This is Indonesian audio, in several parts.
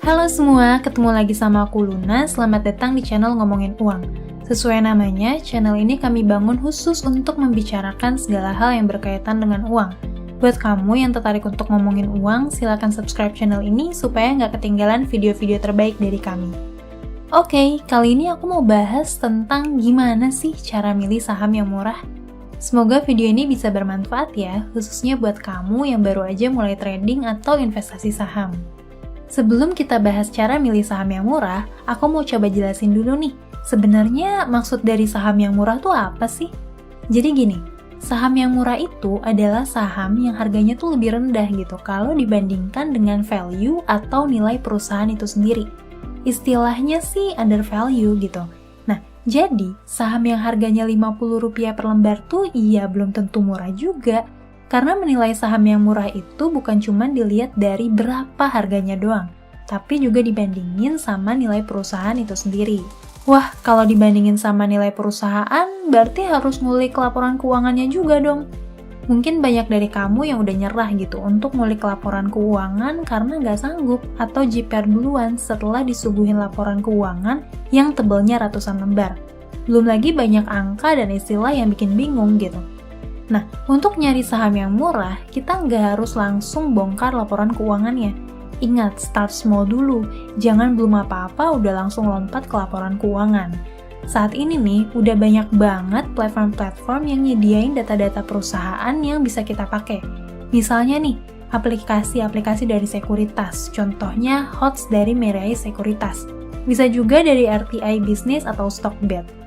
Halo semua, ketemu lagi sama aku Luna. Selamat datang di channel Ngomongin Uang. Sesuai namanya, channel ini kami bangun khusus untuk membicarakan segala hal yang berkaitan dengan uang. Buat kamu yang tertarik untuk ngomongin uang, silakan subscribe channel ini supaya nggak ketinggalan video-video terbaik dari kami. Oke, kali ini aku mau bahas tentang gimana sih cara milih saham yang murah. Semoga video ini bisa bermanfaat ya, khususnya buat kamu yang baru aja mulai trading atau investasi saham. Sebelum kita bahas cara milih saham yang murah, aku mau coba jelasin dulu nih, sebenarnya maksud dari saham yang murah tuh apa sih? Jadi gini, saham yang murah itu adalah saham yang harganya tuh lebih rendah gitu kalau dibandingkan dengan value atau nilai perusahaan itu sendiri. Istilahnya sih under value gitu. Nah, jadi saham yang harganya Rp50 per lembar tuh iya belum tentu murah juga. Karena menilai saham yang murah itu bukan cuma dilihat dari berapa harganya doang, tapi juga dibandingin sama nilai perusahaan itu sendiri. Wah, kalau dibandingin sama nilai perusahaan, berarti harus ngulik laporan keuangannya juga dong. Mungkin banyak dari kamu yang udah nyerah gitu untuk ngulik laporan keuangan karena nggak sanggup atau jiper duluan setelah disuguhin laporan keuangan yang tebelnya ratusan lembar. Belum lagi banyak angka dan istilah yang bikin bingung gitu. Nah, untuk nyari saham yang murah, kita nggak harus langsung bongkar laporan keuangannya. Ingat, start small dulu. Jangan belum apa-apa udah langsung lompat ke laporan keuangan. Saat ini nih, udah banyak banget platform-platform yang nyediain data-data perusahaan yang bisa kita pakai. Misalnya nih, aplikasi-aplikasi dari sekuritas. Contohnya, HOTS dari Mirae Sekuritas. Bisa juga dari RTI Business atau Stockbit.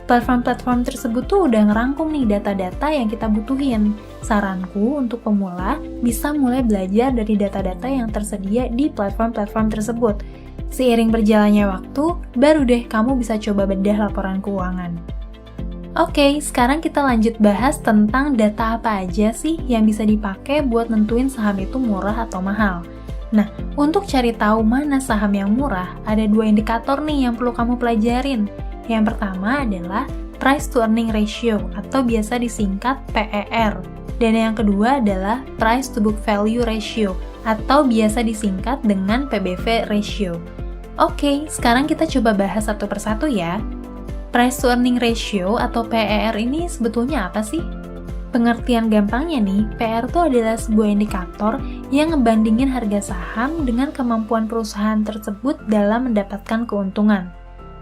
Platform-platform tersebut tuh udah ngerangkum nih data-data yang kita butuhin. Saranku untuk pemula bisa mulai belajar dari data-data yang tersedia di platform-platform tersebut. Seiring berjalannya waktu, baru deh kamu bisa coba bedah laporan keuangan. Oke, sekarang kita lanjut bahas tentang data apa aja sih yang bisa dipakai buat nentuin saham itu murah atau mahal. Nah, untuk cari tahu mana saham yang murah, ada 2 indikator nih yang perlu kamu pelajarin. Yang pertama adalah Price to Earning Ratio atau biasa disingkat PER. Dan yang kedua adalah Price to Book Value Ratio atau biasa disingkat dengan PBV Ratio. Oke, sekarang kita coba bahas satu persatu ya. Price to Earning Ratio atau PER ini sebetulnya apa sih? Pengertian gampangnya nih, PER itu adalah sebuah indikator yang ngebandingin harga saham dengan kemampuan perusahaan tersebut dalam mendapatkan keuntungan.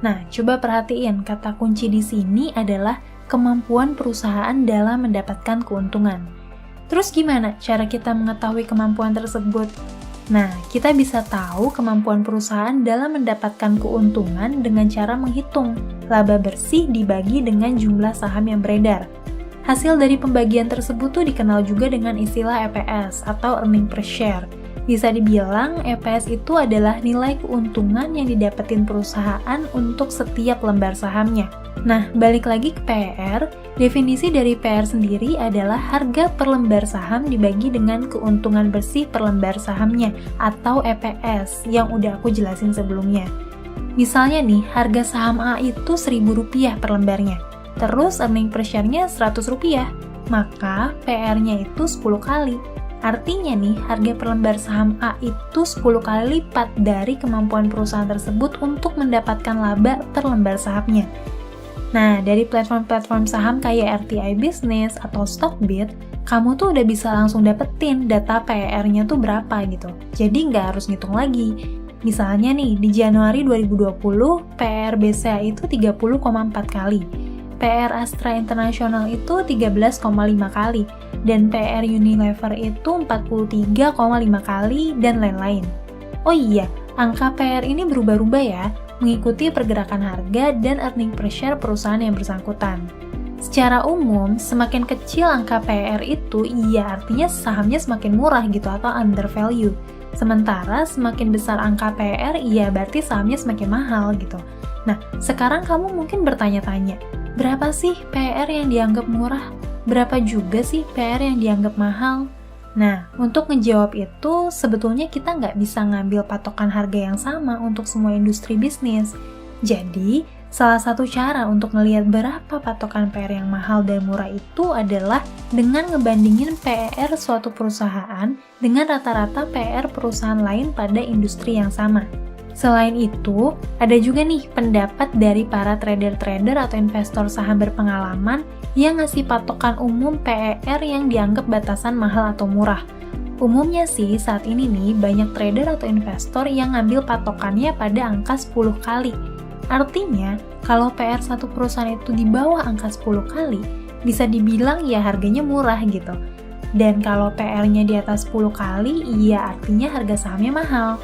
Nah, coba perhatiin, kata kunci di sini adalah kemampuan perusahaan dalam mendapatkan keuntungan. Terus gimana cara kita mengetahui kemampuan tersebut? Nah, kita bisa tahu kemampuan perusahaan dalam mendapatkan keuntungan dengan cara menghitung laba bersih dibagi dengan jumlah saham yang beredar. Hasil dari pembagian tersebut tuh dikenal juga dengan istilah EPS atau Earning Per Share. Bisa dibilang, EPS itu adalah nilai keuntungan yang didapetin perusahaan untuk setiap lembar sahamnya. Nah, balik lagi ke PER, definisi dari PER sendiri adalah harga per lembar saham dibagi dengan keuntungan bersih per lembar sahamnya, atau EPS, yang udah aku jelasin sebelumnya. Misalnya nih, harga saham A itu Rp1.000 per lembarnya, terus earning per share-nya Rp100, maka PER-nya itu 10 kali. Artinya nih, harga per lembar saham A itu 10 kali lipat dari kemampuan perusahaan tersebut untuk mendapatkan laba per lembar sahamnya. Nah, dari platform-platform saham kayak RTI Business atau Stockbit, kamu tuh udah bisa langsung dapetin data PER-nya tuh berapa gitu. Jadi nggak harus ngitung lagi. Misalnya nih, di Januari 2020, PER BCA itu 30,4 kali. PER Astra International itu 13,5 kali, dan PER Unilever itu 43,5 kali, dan lain-lain. Oh iya, angka PER ini berubah-ubah ya, mengikuti pergerakan harga dan earning per share perusahaan yang bersangkutan. Secara umum, semakin kecil angka PER itu, iya artinya sahamnya semakin murah gitu atau under value. Sementara semakin besar angka PER, iya berarti sahamnya semakin mahal gitu. Nah, sekarang kamu mungkin bertanya-tanya, berapa sih PER yang dianggap murah? Berapa juga sih PER yang dianggap mahal? Nah, untuk ngejawab itu, sebetulnya kita nggak bisa ngambil patokan harga yang sama untuk semua industri bisnis. Jadi, salah satu cara untuk ngelihat berapa patokan PER yang mahal dan murah itu adalah dengan ngebandingin PER suatu perusahaan dengan rata-rata PER perusahaan lain pada industri yang sama. Selain itu, ada juga nih pendapat dari para trader-trader atau investor saham berpengalaman yang ngasih patokan umum PER yang dianggap batasan mahal atau murah. Umumnya sih saat ini nih banyak trader atau investor yang ngambil patokannya pada angka 10 kali. Artinya, kalau PR satu perusahaan itu di bawah angka 10 kali, bisa dibilang ya harganya murah gitu. Dan kalau PR-nya di atas 10 kali, ya artinya harga sahamnya mahal.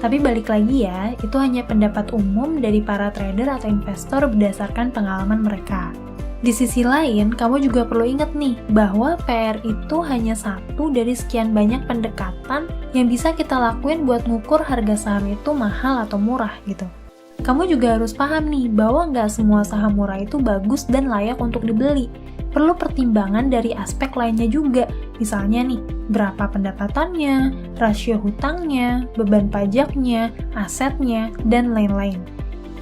Tapi balik lagi ya, itu hanya pendapat umum dari para trader atau investor berdasarkan pengalaman mereka. Di sisi lain, kamu juga perlu ingat nih, bahwa PR itu hanya satu dari sekian banyak pendekatan yang bisa kita lakuin buat ngukur harga saham itu mahal atau murah gitu. Kamu juga harus paham nih, bahwa nggak semua saham murah itu bagus dan layak untuk dibeli. Perlu pertimbangan dari aspek lainnya juga, misalnya nih, berapa pendapatannya, rasio hutangnya, beban pajaknya, asetnya, dan lain-lain.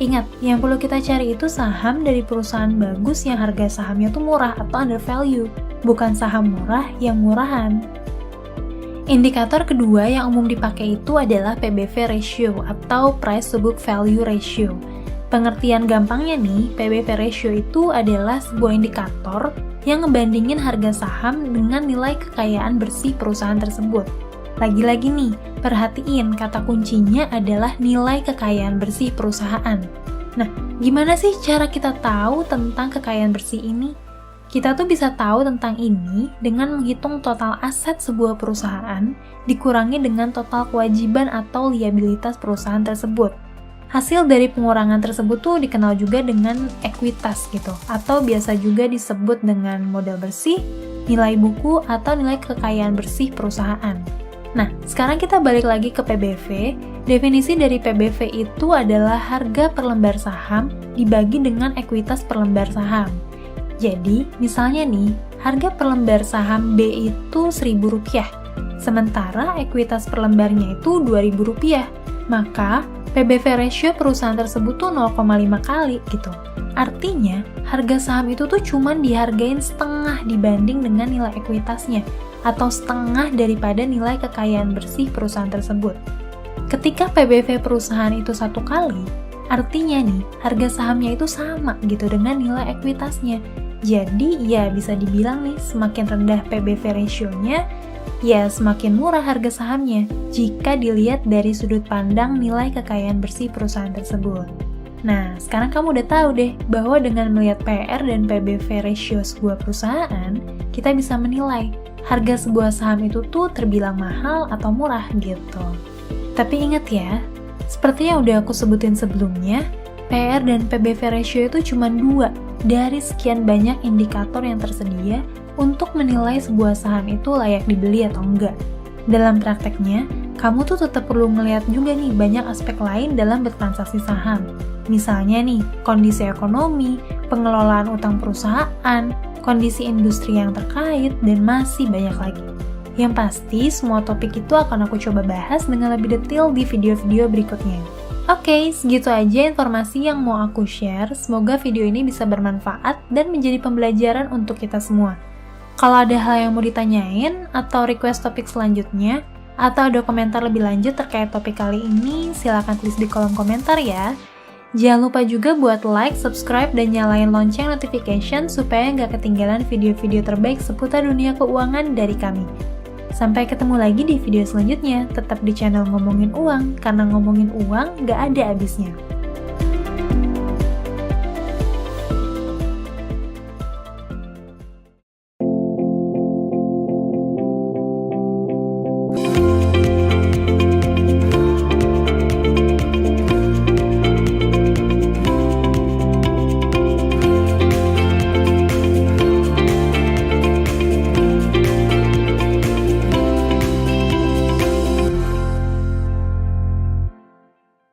Ingat, yang perlu kita cari itu saham dari perusahaan bagus yang harga sahamnya tuh murah atau under value, bukan saham murah yang murahan. Indikator kedua yang umum dipakai itu adalah PBV ratio atau Price to Book Value Ratio. Pengertian gampangnya nih, PBV ratio itu adalah sebuah indikator yang ngebandingin harga saham dengan nilai kekayaan bersih perusahaan tersebut. Lagi-lagi nih, perhatiin kata kuncinya adalah nilai kekayaan bersih perusahaan. Nah, gimana sih cara kita tahu tentang kekayaan bersih ini? Kita tuh bisa tahu tentang ini dengan menghitung total aset sebuah perusahaan dikurangi dengan total kewajiban atau liabilitas perusahaan tersebut. Hasil dari pengurangan tersebut tuh dikenal juga dengan ekuitas gitu, atau biasa juga disebut dengan modal bersih, nilai buku, atau nilai kekayaan bersih perusahaan. Nah, sekarang kita balik lagi ke PBV. Definisi dari PBV itu adalah harga per lembar saham dibagi dengan ekuitas per lembar saham. Jadi, misalnya nih, harga per lembar saham B itu Rp1.000, sementara ekuitas per lembarnya itu Rp2.000. Maka, PBV ratio perusahaan tersebut tuh 0,5 kali gitu. Artinya, harga saham itu tuh cuman dihargain setengah dibanding dengan nilai ekuitasnya, atau setengah daripada nilai kekayaan bersih perusahaan tersebut. Ketika PBV perusahaan itu 1 kali, artinya nih, harga sahamnya itu sama gitu dengan nilai ekuitasnya. Jadi, ya bisa dibilang nih, semakin rendah PBV ratio-nya, ya semakin murah harga sahamnya jika dilihat dari sudut pandang nilai kekayaan bersih perusahaan tersebut. Nah, sekarang kamu udah tahu deh bahwa dengan melihat PR dan PBV ratio sebuah perusahaan, kita bisa menilai harga sebuah saham itu tuh terbilang mahal atau murah gitu. Tapi ingat ya, seperti yang udah aku sebutin sebelumnya, PR dan PBV ratio itu cuma 2 dari sekian banyak indikator yang tersedia untuk menilai sebuah saham itu layak dibeli atau enggak. Dalam prakteknya, kamu tuh tetap perlu ngeliat juga nih banyak aspek lain dalam bertransaksi saham. Misalnya nih, kondisi ekonomi, pengelolaan utang perusahaan, kondisi industri yang terkait, dan masih banyak lagi. Yang pasti, semua topik itu akan aku coba bahas dengan lebih detail di video-video berikutnya. Oke, segitu aja informasi yang mau aku share. Semoga video ini bisa bermanfaat dan menjadi pembelajaran untuk kita semua. Kalau ada hal yang mau ditanyain, atau request topik selanjutnya, atau ada komentar lebih lanjut terkait topik kali ini, silakan tulis di kolom komentar ya. Jangan lupa juga buat like, subscribe, dan nyalain lonceng notification supaya nggak ketinggalan video-video terbaik seputar dunia keuangan dari kami. Sampai ketemu lagi di video selanjutnya, tetap di channel Ngomongin Uang, karena ngomongin uang nggak ada habisnya.